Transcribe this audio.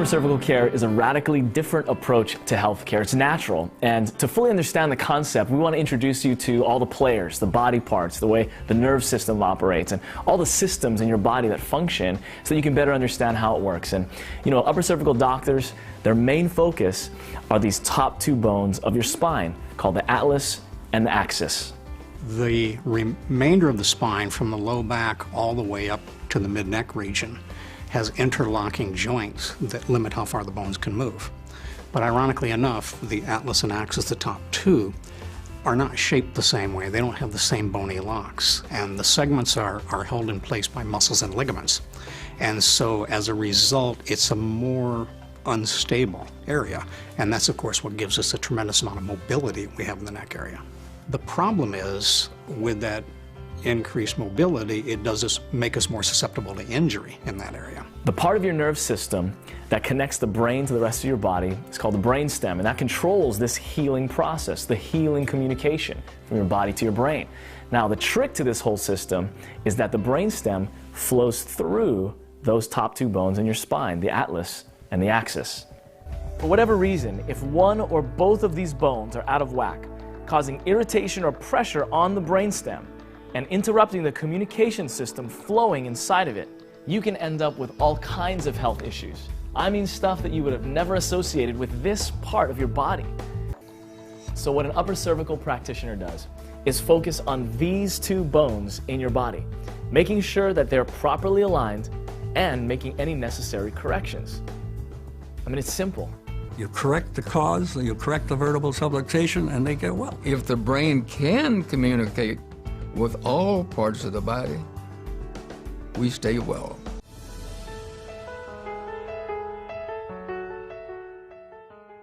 Upper Cervical Care is a radically different approach to healthcare. It's natural, and to fully understand the concept, we want to introduce you to all the players, the body parts, the way the nerve system operates, and all the systems in your body that function so that you can better understand how it works. And you know, upper cervical doctors, their main focus are these top two bones of your spine called the atlas and the axis. The remainder of the spine from the low back all the way up to the mid-neck region has interlocking joints that limit how far the bones can move. But ironically enough, the atlas and axis, the top two, are not shaped the same way. They don't have the same bony locks. And the segments are held in place by muscles and ligaments. And so as a result, it's a more unstable area. And that's of course what gives us a tremendous amount of mobility we have in the neck area. The problem is with that increased mobility, it does make us more susceptible to injury in that area. The part of your nerve system that connects the brain to the rest of your body is called the brainstem, and that controls this healing process, the healing communication from your body to your brain. Now, the trick to this whole system is that the brainstem flows through those top two bones in your spine, the atlas and the axis. For whatever reason, if one or both of these bones are out of whack, causing irritation or pressure on the brainstem, and interrupting the communication system flowing inside of it, you can end up with all kinds of health issues. I mean stuff that you would have never associated with this part of your body. So what an upper cervical practitioner does is focus on these two bones in your body, making sure that they're properly aligned and making any necessary corrections. I mean, it's simple. You correct the cause, you correct the vertebral subluxation, and they get well. If the brain can communicate with all parts of the body, we stay well.